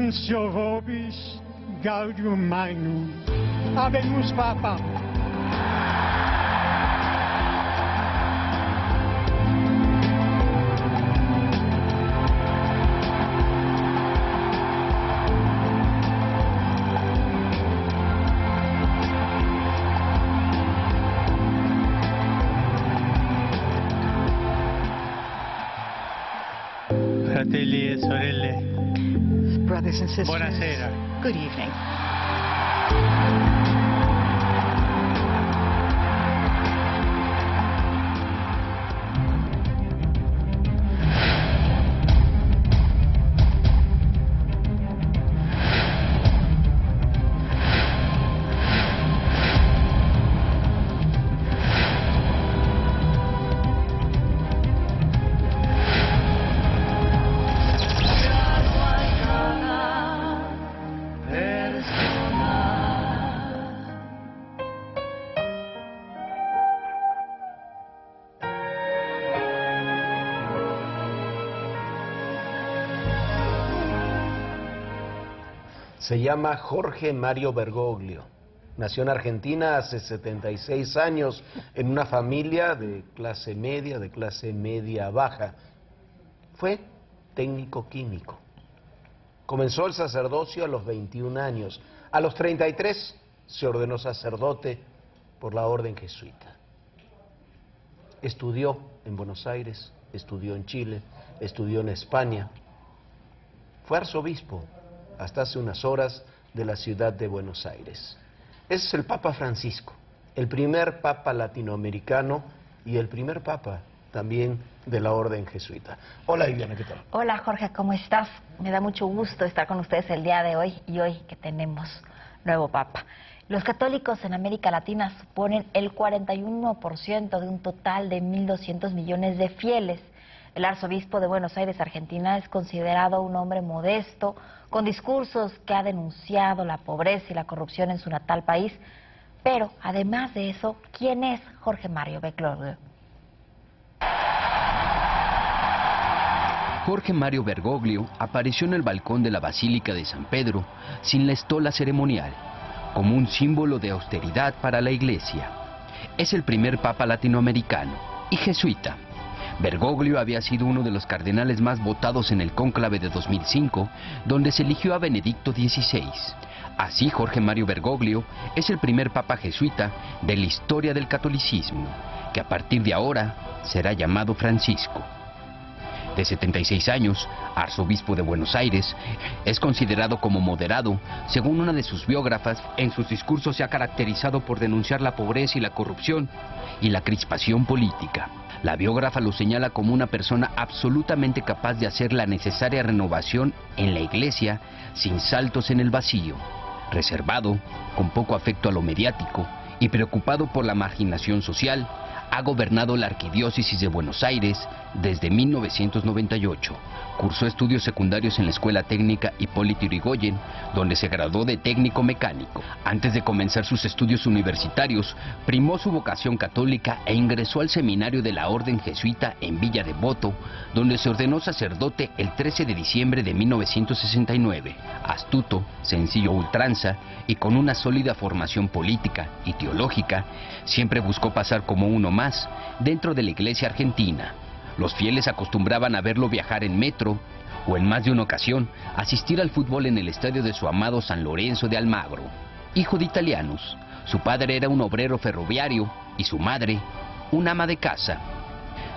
Silencio vobis, gaudium magnum. Habemus Papa. Fratelli e sorelle, Brothers and sisters, buonasera. good evening. Se llama Jorge Mario Bergoglio. Nació en Argentina hace 76 años en una familia de clase media baja. Fue técnico químico. Comenzó el sacerdocio a los 21 años. A los 33 se ordenó sacerdote por la orden jesuita. Estudió en Buenos Aires, estudió en Chile, estudió en España. Fue arzobispo hasta hace unas horas de la ciudad de Buenos Aires. Ese es el Papa Francisco, el primer Papa latinoamericano y el primer Papa también de la orden jesuita. Hola Viviana, ¿qué tal? Hola Jorge, ¿cómo estás? Me da mucho gusto estar con ustedes el día de hoy y hoy que tenemos nuevo Papa. Los católicos en América Latina suponen el 41% de un total de 1.200 millones de fieles. El arzobispo de Buenos Aires, Argentina, es considerado un hombre modesto, con discursos que ha denunciado la pobreza y la corrupción en su natal país. Pero, además de eso, ¿quién es Jorge Mario Bergoglio? Jorge Mario Bergoglio apareció en el balcón de la Basílica de San Pedro sin la estola ceremonial, como un símbolo de austeridad para la Iglesia. Es el primer papa latinoamericano y jesuita. Bergoglio había sido uno de los cardenales más votados en el cónclave de 2005, donde se eligió a Benedicto XVI. Así, Jorge Mario Bergoglio es el primer papa jesuita de la historia del catolicismo, que a partir de ahora será llamado Francisco. De 76 años, arzobispo de Buenos Aires, es considerado como moderado. Según una de sus biógrafas, en sus discursos se ha caracterizado por denunciar la pobreza y la corrupción y la crispación política. La biógrafa lo señala como una persona absolutamente capaz de hacer la necesaria renovación en la Iglesia sin saltos en el vacío, reservado, con poco afecto a lo mediático y preocupado por la marginación social. Ha gobernado la Arquidiócesis de Buenos Aires desde 1998. Cursó estudios secundarios en la Escuela Técnica Hipólito Yrigoyen, donde se graduó de técnico mecánico. Antes de comenzar sus estudios universitarios, primó su vocación católica e ingresó al seminario de la Orden Jesuita en Villa Devoto, donde se ordenó sacerdote el 13 de diciembre de 1969. Astuto, sencillo a ultranza y con una sólida formación política y teológica, siempre buscó pasar como uno más dentro de la Iglesia argentina. Los fieles acostumbraban a verlo viajar en metro o en más de una ocasión asistir al fútbol en el estadio de su amado San Lorenzo de Almagro. Hijo de italianos, su padre era un obrero ferroviario y su madre una ama de casa.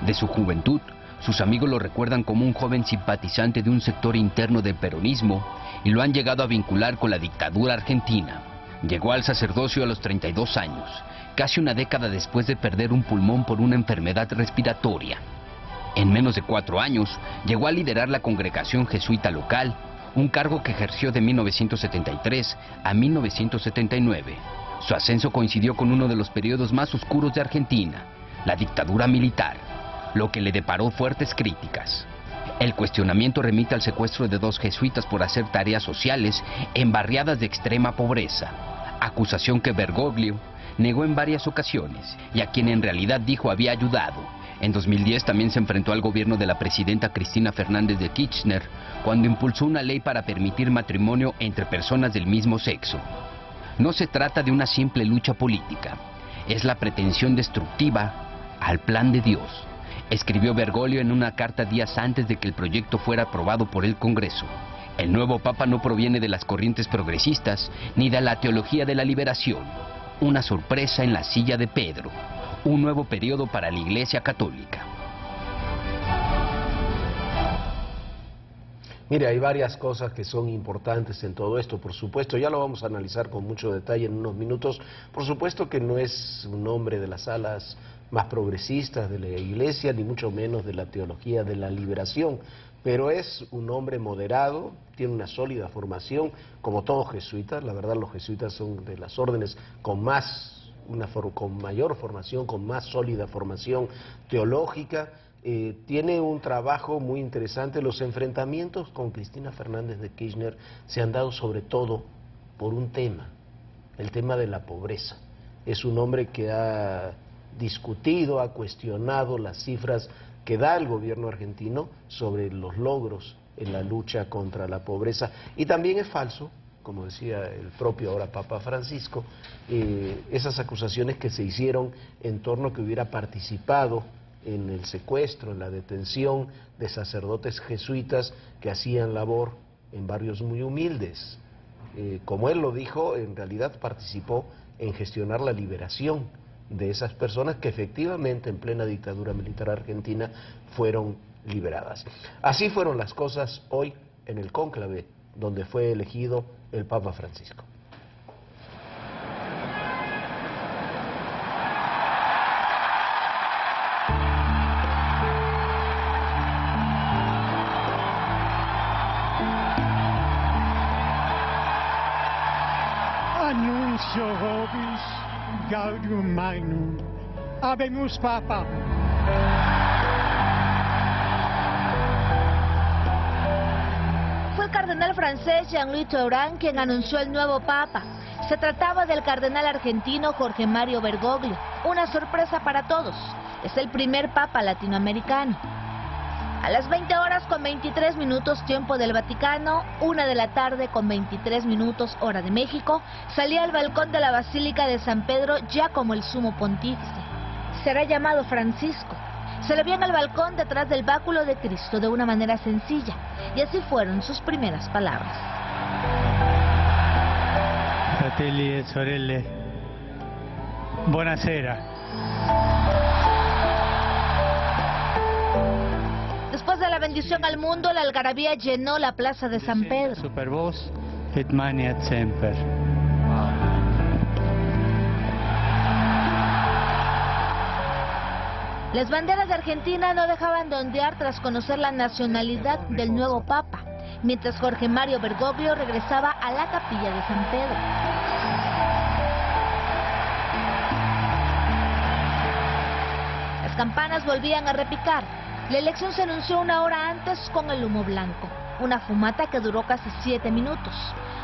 De su juventud, sus amigos lo recuerdan como un joven simpatizante de un sector interno del peronismo y lo han llegado a vincular con la dictadura argentina. Llegó al sacerdocio a los 32 años, casi una década después de perder un pulmón por una enfermedad respiratoria. En menos de 4 años, llegó a liderar la congregación jesuita local, un cargo que ejerció de 1973 a 1979. Su ascenso coincidió con uno de los periodos más oscuros de Argentina, la dictadura militar, lo que le deparó fuertes críticas. El cuestionamiento remite al secuestro de 2 jesuitas por hacer tareas sociales en barriadas de extrema pobreza, acusación que Bergoglio negó en varias ocasiones y a quien en realidad dijo había ayudado. En 2010 también se enfrentó al gobierno de la presidenta Cristina Fernández de Kirchner cuando impulsó una ley para permitir matrimonio entre personas del mismo sexo. No se trata de una simple lucha política, es la pretensión destructiva al plan de Dios, escribió Bergoglio en una carta días antes de que el proyecto fuera aprobado por el Congreso. El nuevo Papa no proviene de las corrientes progresistas ni de la teología de la liberación. Una sorpresa en la silla de Pedro, un nuevo periodo para la Iglesia Católica. Mire, hay varias cosas que son importantes en todo esto, por supuesto, ya lo vamos a analizar con mucho detalle en unos minutos. Por supuesto que no es un hombre de las alas más progresistas de la Iglesia, ni mucho menos de la teología de la liberación, pero es un hombre moderado, tiene una sólida formación, como todos jesuitas. La verdad, los jesuitas son de las órdenes con mayor formación, con más sólida formación teológica. Tiene un trabajo muy interesante. Los enfrentamientos con Cristina Fernández de Kirchner se han dado sobre todo por un tema, el tema de la pobreza. Es un hombre que ha discutido, ha cuestionado las cifras que da el gobierno argentino sobre los logros en la lucha contra la pobreza. Y también es falso, como decía el propio ahora Papa Francisco, esas acusaciones que se hicieron en torno a que hubiera participado en el secuestro, en la detención de sacerdotes jesuitas que hacían labor en barrios muy humildes. Como él lo dijo, en realidad participó en gestionar la liberación de esas personas que efectivamente en plena dictadura militar argentina fueron liberadas. Así fueron las cosas hoy en el cónclave donde fue elegido el Papa Francisco. Annuncio vobis Gaudium Magnum. Habemus Papa. Fue el cardenal francés Jean-Louis Tauran quien anunció el nuevo Papa. Se trataba del cardenal argentino Jorge Mario Bergoglio. Una sorpresa para todos. Es el primer Papa latinoamericano. A las 20 horas con 23 minutos tiempo del Vaticano, 1 de la tarde con 23 minutos hora de México, salía al balcón de la Basílica de San Pedro ya como el sumo pontífice. Será llamado Francisco. Se le vio en el balcón detrás del báculo de Cristo de una manera sencilla, y así fueron sus primeras palabras. Fratelli e sorelle, buonasera. Después de la bendición al mundo, la algarabía llenó la plaza de San Pedro. Super vos et maniat semper. Las banderas de Argentina no dejaban de ondear tras conocer la nacionalidad del nuevo Papa, mientras Jorge Mario Bergoglio regresaba a la capilla de San Pedro. Las campanas volvían a repicar. La elección se anunció 1 hora antes con el humo blanco, una fumata que duró casi 7 minutos,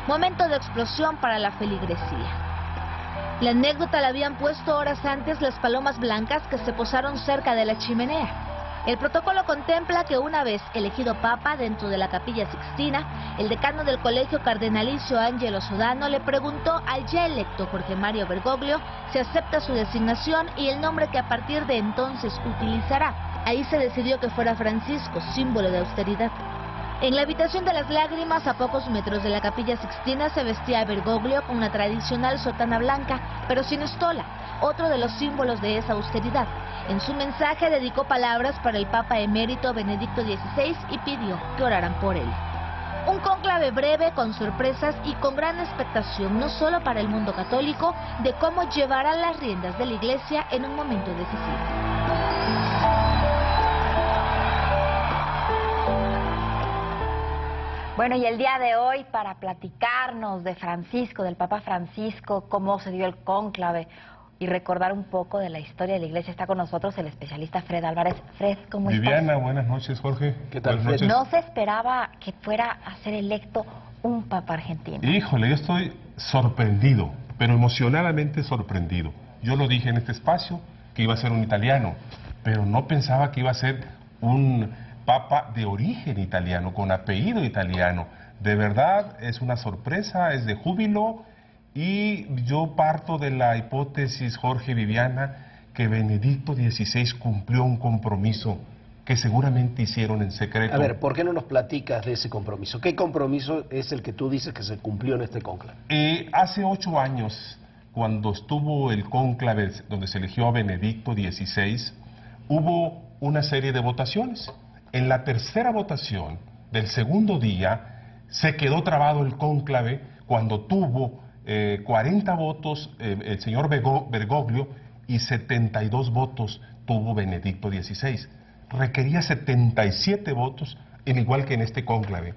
momento de explosión para la feligresía. La anécdota la habían puesto horas antes las palomas blancas que se posaron cerca de la chimenea. El protocolo contempla que una vez elegido Papa dentro de la Capilla Sixtina, el decano del Colegio Cardenalicio Angelo Sodano le preguntó al ya electo Jorge Mario Bergoglio si acepta su designación y el nombre que a partir de entonces utilizará. Ahí se decidió que fuera Francisco, símbolo de austeridad. En la habitación de las lágrimas, a pocos metros de la Capilla Sixtina, se vestía Bergoglio con una tradicional sotana blanca, pero sin estola, otro de los símbolos de esa austeridad. En su mensaje dedicó palabras para el Papa emérito Benedicto XVI y pidió que oraran por él. Un cónclave breve, con sorpresas y con gran expectación, no solo para el mundo católico, de cómo llevará las riendas de la Iglesia en un momento decisivo. Bueno, y el día de hoy, para platicarnos de Francisco, del Papa Francisco, cómo se dio el cónclave y recordar un poco de la historia de la Iglesia, está con nosotros el especialista Fred Álvarez. Fred, ¿cómo estás? Viviana, buenas noches, Jorge. ¿Qué tal, Buenas Fred? noches. No se esperaba que fuera a ser electo un Papa argentino. Híjole, yo estoy sorprendido, pero emocionalmente sorprendido. Yo lo dije en este espacio, que iba a ser un italiano, pero no pensaba que iba a ser un papa de origen italiano, con apellido italiano. De verdad, es una sorpresa, es de júbilo, y yo parto de la hipótesis, Jorge, Viviana, que Benedicto XVI cumplió un compromiso que seguramente hicieron en secreto. A ver, ¿por qué no nos platicas de ese compromiso? ¿Qué compromiso es el que tú dices que se cumplió en este cónclave? Hace 8 años, cuando estuvo el cónclave donde se eligió a Benedicto XVI, hubo una serie de votaciones. En la tercera votación del segundo día se quedó trabado el cónclave cuando tuvo 40 votos el señor Bergoglio y 72 votos tuvo Benedicto XVI. Requería 77 votos, al igual que en este cónclave.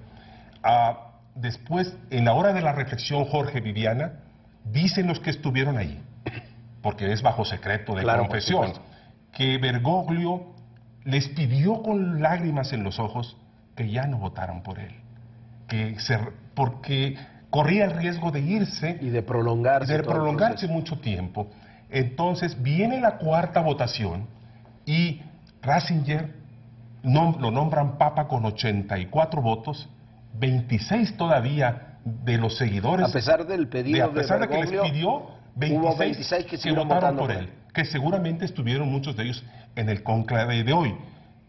Después, en la hora de la reflexión, Jorge, Viviana, dicen los que estuvieron allí, porque es bajo secreto de confesión, que Bergoglio les pidió con lágrimas en los ojos que ya no votaran por él, porque corría el riesgo de irse y de prolongarse mucho tiempo. Entonces viene la cuarta votación y Ratzinger lo nombran papa con 84 votos, 26 todavía de los seguidores. A pesar del pedido a pesar de que les pidió, 26 que votaron por él, que seguramente estuvieron muchos de ellos en el cónclave de hoy.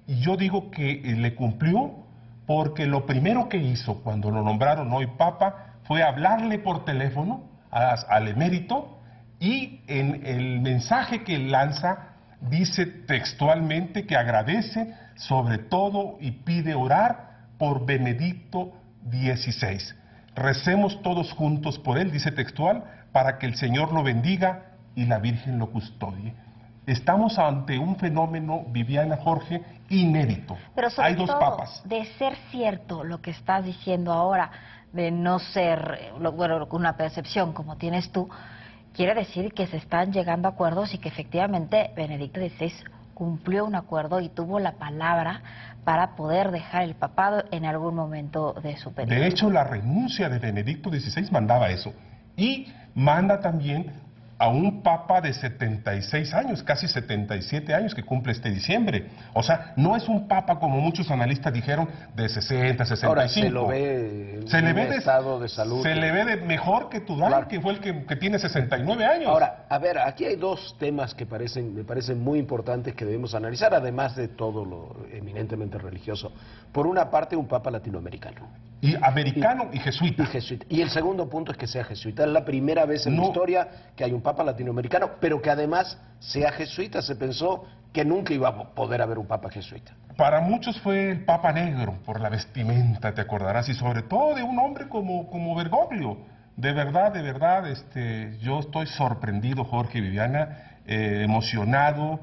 Y yo digo que le cumplió porque lo primero que hizo cuando lo nombraron hoy papa fue hablarle por teléfono al emérito, y en el mensaje que lanza dice textualmente que agradece sobre todo y pide orar por Benedicto XVI. Recemos todos juntos por él, dice textual, para que el Señor lo bendiga y la Virgen lo custodie. Estamos ante un fenómeno, Viviana, Jorge, inédito. Pero sobre Hay dos todo, papas. De ser cierto lo que estás diciendo ahora, de no ser, bueno, una percepción como tienes tú, quiere decir que se están llegando a acuerdos y que efectivamente Benedicto XVI cumplió un acuerdo y tuvo la palabra para poder dejar el papado en algún momento de su periodo. De hecho, la renuncia de Benedicto XVI mandaba eso. Y manda también a un papa de 76 años, casi 77 años, que cumple este diciembre. O sea, no es un papa, como muchos analistas dijeron, de 60, 65. Ahora, se lo ve en estado de salud. Se le ve mejor que Tudor, claro, que fue el que tiene 69 años. Ahora, a ver, aquí hay dos temas que me parecen muy importantes que debemos analizar, además de todo lo eminentemente religioso. Por una parte, un papa latinoamericano. Y americano y jesuita. Y el segundo punto es que sea jesuita. Es la primera vez en la historia que hay un papa latinoamericano, pero que además sea jesuita. Se pensó que nunca iba a poder haber un papa jesuita. Para muchos fue el papa negro, por la vestimenta, te acordarás, y sobre todo de un hombre como Bergoglio. De verdad, yo estoy sorprendido, Jorge y Viviana, emocionado.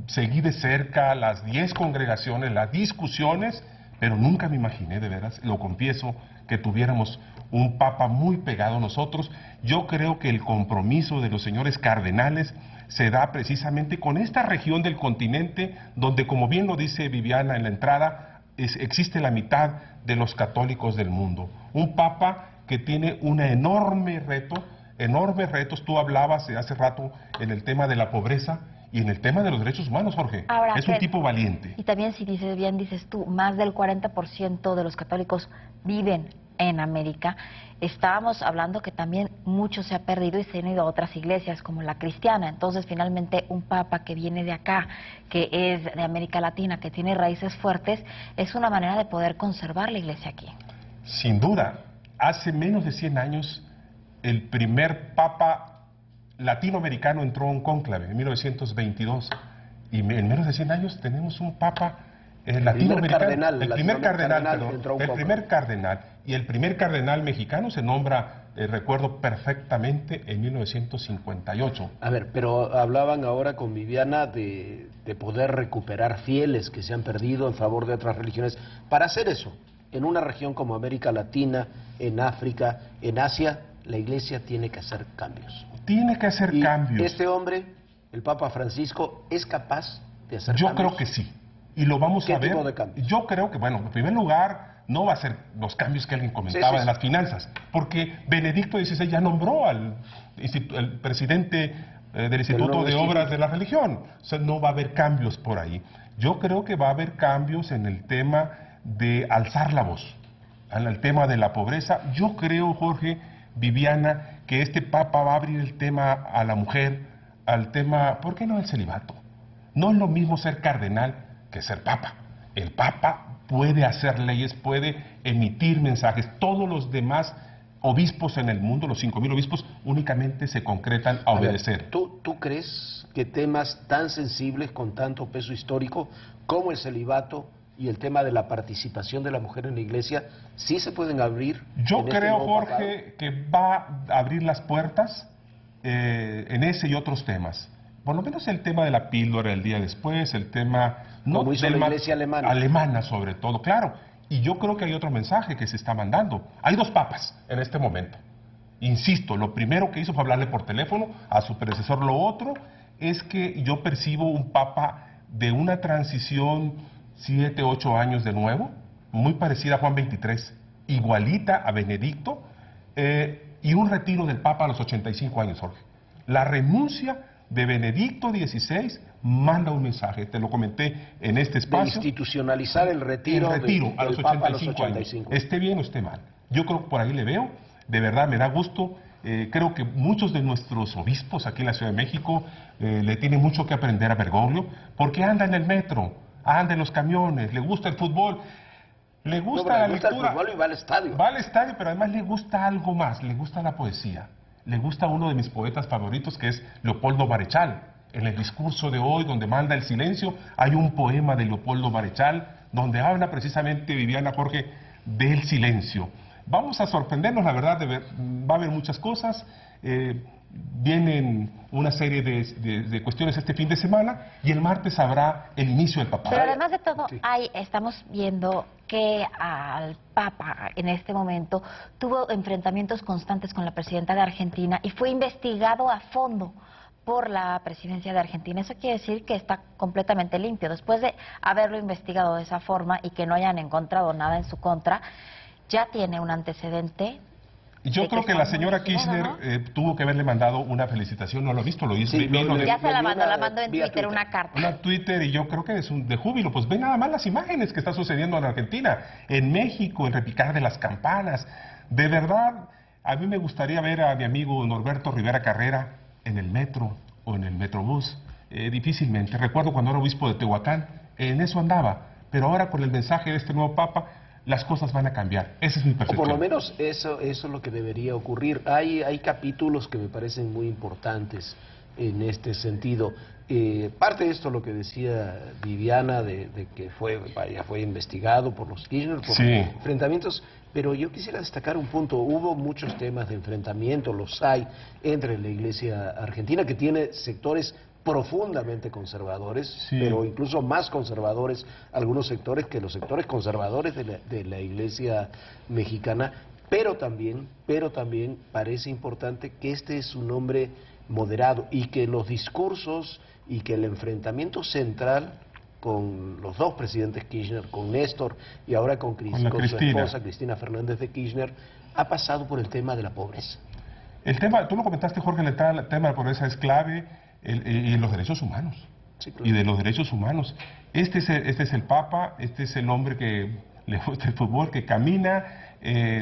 Seguí de cerca las 10 congregaciones, las discusiones, pero nunca me imaginé, de veras, lo confieso, que tuviéramos un papa muy pegado a nosotros. Yo creo que el compromiso de los señores cardenales se da precisamente con esta región del continente, donde, como bien lo dice Viviana en la entrada, existe la mitad de los católicos del mundo. Un papa que tiene un enormes retos. Tú hablabas hace rato en el tema de la pobreza y en el tema de los derechos humanos, Jorge. Ahora, es un tipo valiente. Y también, si dices tú, más del 40% de los católicos viven en América. Estábamos hablando que también mucho se ha perdido y se han ido a otras iglesias como la cristiana. Entonces, finalmente, un papa que viene de acá, que es de América Latina, que tiene raíces fuertes, es una manera de poder conservar la iglesia aquí. Sin duda. Hace menos de 100 años, el primer papa latinoamericano entró a un cónclave, en 1922. Y en menos de 100 años tenemos un papa latinoamericano. El primer cardenal. Y el primer cardenal mexicano se nombra, recuerdo perfectamente, en 1958. A ver, pero hablaban ahora con Viviana de poder recuperar fieles que se han perdido en favor de otras religiones. Para hacer eso, en una región como América Latina, en África, en Asia, la Iglesia tiene que hacer cambios. Tiene que hacer cambios. Este hombre, el Papa Francisco, ¿es capaz de hacer cambios? Yo creo que sí. Y lo vamos a ver. ¿Qué tipo de cambios? Yo creo que, bueno, en primer lugar, no va a ser los cambios que alguien comentaba de las finanzas, porque Benedicto XVI ya nombró al presidente del Instituto de Obras de la Religión. O sea, no va a haber cambios por ahí. Yo creo que va a haber cambios en el tema de alzar la voz, en el tema de la pobreza. Yo creo, Jorge, Viviana, que este Papa va a abrir el tema a la mujer, al tema, ¿por qué no el celibato? No es lo mismo ser cardenal que ser Papa. El Papa puede hacer leyes, puede emitir mensajes. Todos los demás obispos en el mundo, los 5.000 obispos, únicamente se concretan a obedecer. ¿Tú crees que temas tan sensibles con tanto peso histórico como el celibato y el tema de la participación de la mujer en la iglesia sí se pueden abrir? Yo creo, Jorge, que va a abrir las puertas en ese y otros temas. Por lo menos el tema de la píldora el día después, el tema... Como hizo la iglesia alemana. Alemana sobre todo, claro. Y yo creo que hay otro mensaje que se está mandando. Hay dos papas en este momento. Insisto, lo primero que hizo fue hablarle por teléfono a su predecesor. Lo otro es que yo percibo un papa de una transición 7, 8 años de nuevo, muy parecida a Juan XXIII, igualita a Benedicto, y un retiro del papa a los 85 años, Jorge. La renuncia de Benedicto XVI manda un mensaje, te lo comenté en este espacio. De institucionalizar el retiro, a los 85 años. Esté bien o esté mal. Yo creo que por ahí le veo, de verdad me da gusto. Creo que muchos de nuestros obispos aquí en la Ciudad de México le tienen mucho que aprender a Bergoglio, porque anda en el metro, anda en los camiones, le gusta el fútbol, le gusta la lectura. El fútbol y va al estadio. Va al estadio, pero además le gusta algo más, le gusta la poesía. Le gusta uno de mis poetas favoritos, que es Leopoldo Marechal. En el discurso de hoy, donde manda el silencio, hay un poema de Leopoldo Marechal, donde habla precisamente, Viviana, Jorge, del silencio. Vamos a sorprendernos, la verdad, va a haber muchas cosas. Vienen una serie de cuestiones este fin de semana, y el martes habrá el inicio del papado. Pero además de todo, estamos viendo que al Papa en este momento tuvo enfrentamientos constantes con la presidenta de Argentina y fue investigado a fondo por la presidencia de Argentina. Eso quiere decir que está completamente limpio. Después de haberlo investigado de esa forma y que no hayan encontrado nada en su contra, ya tiene un antecedente. Yo creo que la señora Kirchner tuvo que haberle mandado una felicitación, no lo he visto, lo hizo. Sí, ya se la mandó en Twitter, una carta. Una Twitter, y yo creo que es de júbilo. Pues ve nada más las imágenes que están sucediendo en Argentina, en México, el repicar de las campanas. De verdad, a mí me gustaría ver a mi amigo Norberto Rivera Carrera en el metro o en el metrobús. Difícilmente. Recuerdo cuando era obispo de Tehuacán, en eso andaba. Pero ahora con el mensaje de este nuevo Papa, las cosas van a cambiar. Esa es mi percepción. Por lo menos eso es lo que debería ocurrir. Hay capítulos que me parecen muy importantes en este sentido. Parte de esto, lo que decía Viviana, de que fue investigado por los Kirchner, por enfrentamientos, pero yo quisiera destacar un punto. Hubo muchos temas de enfrentamiento, los hay, entre la Iglesia argentina, que tiene sectores profundamente conservadores, pero incluso más conservadores algunos sectores que los sectores conservadores de la Iglesia mexicana, pero también parece importante que este es un hombre moderado y que los discursos y que el enfrentamiento central con los dos presidentes Kirchner, con Néstor y ahora con su esposa Cristina Fernández de Kirchner, ha pasado por el tema de la pobreza. El tema, tú lo comentaste, Jorge, el tema de la pobreza es clave. Y los derechos humanos, y de los derechos humanos. Este es el Papa, este es el hombre que le gusta el fútbol, que camina,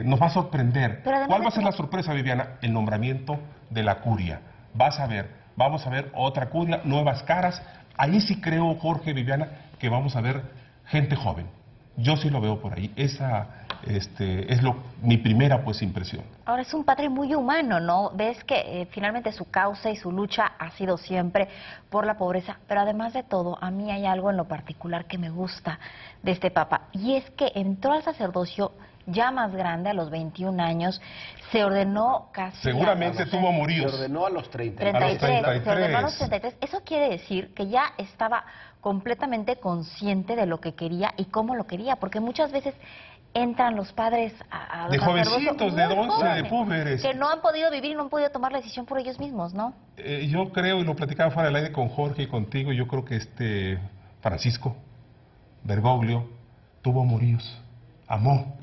nos va a sorprender. ¿Cuál va a ser la sorpresa, Viviana? El nombramiento de la curia. Vamos a ver otra curia, nuevas caras. Ahí sí creo, Jorge, Viviana, que vamos a ver gente joven. Yo sí lo veo por ahí. Esa es mi primera impresión. Ahora, es un padre muy humano, ¿no? Ves que finalmente su causa y su lucha ha sido siempre por la pobreza, pero además de todo, a mí hay algo en lo particular que me gusta de este Papa, y es que entró al sacerdocio ya más grande, a los 21 años, se ordenó casi... Seguramente tuvo amoríos. Se ordenó a los 33. Se ordenó a los 33. Eso quiere decir que ya estaba completamente consciente de lo que quería y cómo lo quería, porque muchas veces entran los padres a de jovencitos, de 11, de púberes, que no han podido vivir y no han podido tomar la decisión por ellos mismos, ¿no? Yo creo, y lo platicaba fuera del aire con Jorge y contigo, yo creo que Francisco Bergoglio tuvo amoríos, amó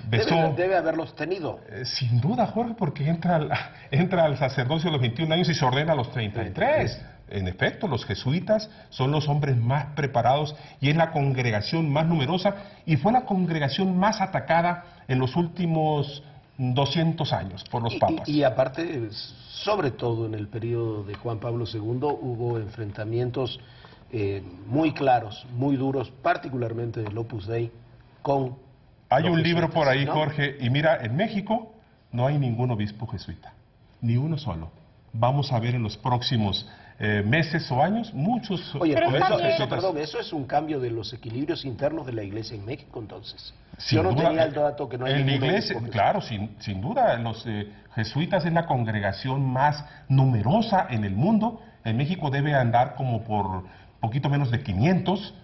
besó. Debe haberlos tenido. Sin duda, Jorge, porque entra al sacerdocio a los 21 años y se ordena a los 33. En efecto, los jesuitas son los hombres más preparados y es la congregación más numerosa y fue la congregación más atacada en los últimos 200 años por los papas. Y aparte, sobre todo en el periodo de Juan Pablo II, hubo enfrentamientos muy claros, muy duros, particularmente del Opus Dei con... Hay un libro por ahí, ¿no? Jorge, y mira, en México no hay ningún obispo jesuita, ni uno solo. Vamos a ver en los próximos meses o años muchos Oye, pero eso es un cambio de los equilibrios internos de la Iglesia en México, entonces. Sin Yo no duda, tenía el dato que no hay en la ningún iglesia, obispo claro, sin duda, los jesuitas es la congregación más numerosa en el mundo. En México debe andar como por poquito menos de 500.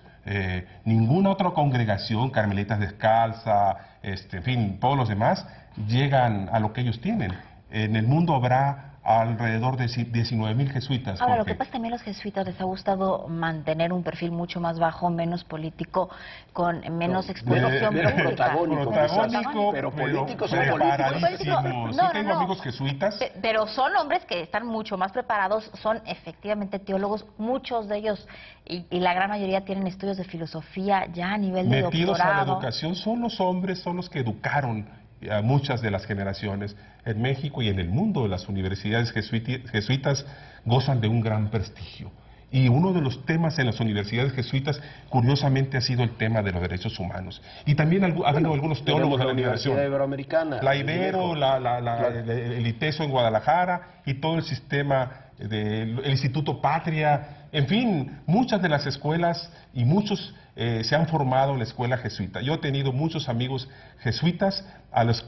Ninguna otra congregación, Carmelitas Descalza, en fin, todos los demás, llegan a lo que ellos tienen. En el mundo habrá alrededor de 19,000 jesuitas. Ahora, Jorge. lo que pasa es que también a los jesuitas les ha gustado mantener un perfil mucho más bajo, menos político, con menos exposición menos pública. protagónico, pero políticos son preparadísimos. No, Sí tengo no. amigos jesuitas. Pero son hombres que están mucho más preparados, son efectivamente teólogos, muchos de ellos, y la gran mayoría tienen estudios de filosofía ya a nivel de Metidos a la doctorado. educación, son los hombres, son los que educaron a muchas de las generaciones. En México y en el mundo, las universidades jesuitas gozan de un gran prestigio. Y uno de los temas en las universidades jesuitas, curiosamente, ha sido el tema de los derechos humanos. Y también ha habido algunos teólogos de la Universidad Universidad Iberoamericana. La Ibero, el ITESO en Guadalajara y todo el sistema del Instituto Patria. En fin, muchas de las escuelas y muchos se han formado en la escuela jesuita. Yo he tenido muchos amigos jesuitas, a los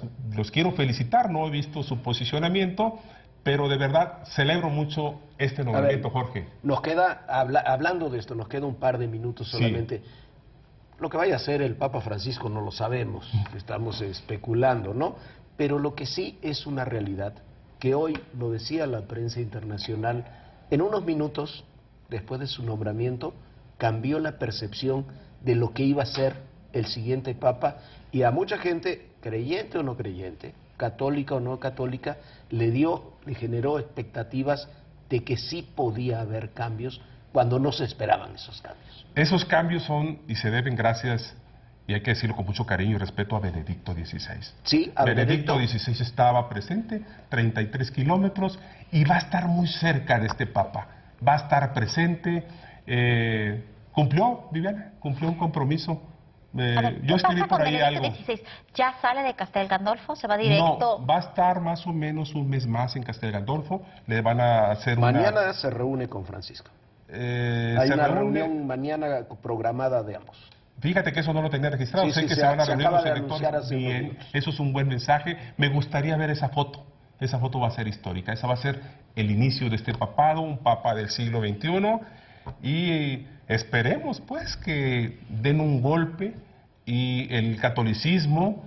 quiero felicitar, no he visto su posicionamiento, pero de verdad celebro mucho este nombramiento, Jorge. Nos queda, hablando de esto, nos queda un par de minutos solamente. Sí. Lo que vaya a hacer el Papa Francisco no lo sabemos, estamos especulando, ¿no? Pero lo que sí es una realidad, que hoy, lo decía la prensa internacional, en unos minutos después de su nombramiento, cambió la percepción de lo que iba a ser el siguiente Papa, y a mucha gente, creyente o no creyente, católica o no católica, le generó expectativas de que sí podía haber cambios cuando no se esperaban esos cambios. Esos cambios son y se deben gracias, y hay que decirlo con mucho cariño y respeto, a Benedicto XVI. Sí, a Benedicto XVI estaba presente, 33 kilómetros, y va a estar muy cerca de este Papa. Va a estar presente. Cumplió, Viviana, cumplió un compromiso. Yo escribí por ahí algo. 16? ¿Ya sale de Castel Gandolfo? ¿Se va directo? No, va a estar más o menos un mes más en Castel Gandolfo. Le van a hacer mañana se reúne con Francisco. Hay una reunión mañana programada de ambos. Fíjate que eso no lo tenía registrado. Sí, sé sí, que se van a reunir los electores. Bien, eso es un buen mensaje. Me gustaría ver esa foto. Esa foto va a ser histórica. Esa va a ser el inicio de este papado, un papa del siglo XXI. Y esperemos, pues, que den un golpe y el catolicismo,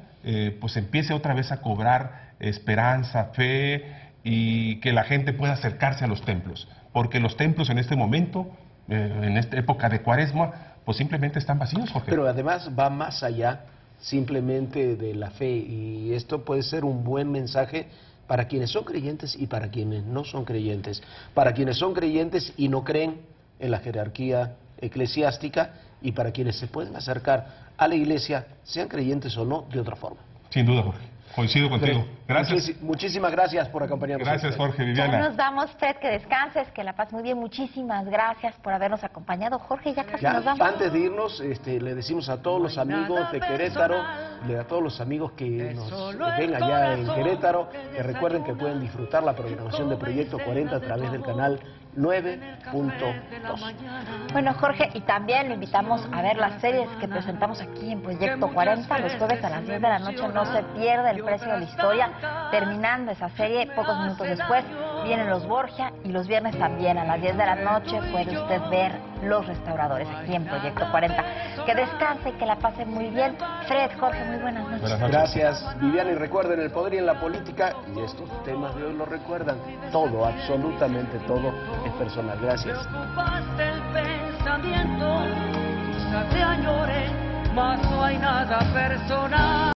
pues, empiece otra vez a cobrar esperanza, fe, y que la gente pueda acercarse a los templos. Porque los templos en este momento, en esta época de Cuaresma, pues simplemente están vacíos, Jorge. Pero además va más allá simplemente de la fe, y esto puede ser un buen mensaje para quienes son creyentes y para quienes no son creyentes. Para quienes son creyentes y no creen en la jerarquía eclesiástica, y para quienes se pueden acercar a la iglesia, sean creyentes o no, de otra forma. Sin duda, Jorge. Coincido contigo. Gracias. Muchísimas gracias por acompañarnos. Gracias, Jorge, Viviana. Ya nos vamos, Fred, que descanses, que la pases muy bien. Muchísimas gracias por habernos acompañado. Jorge, ya casi nos vamos. Antes de irnos, le decimos a todos los amigos de Querétaro, a todos los amigos que nos ven allá en Querétaro, que recuerden que pueden disfrutar la programación de Proyecto 40 a través del canal 9.2. Bueno, Jorge, y también lo invitamos a ver las series que presentamos aquí en Proyecto 40. Los jueves a las 10 de la noche no se pierde El Precio de la Historia. Terminando esa serie, pocos minutos después, vienen Los Borgia, y los viernes también a las 10 de la noche puede usted ver Los Restauradores aquí en Proyecto 40. Que descanse y que la pase muy bien. Fred, Jorge, muy buenas noches. Buenas noches. Gracias, Viviana, y recuerden, el poder y en la política, y estos temas de hoy lo recuerdan, todo, absolutamente todo es personal. Gracias. El pensamiento, quizá te añore, mas no hay nada personal.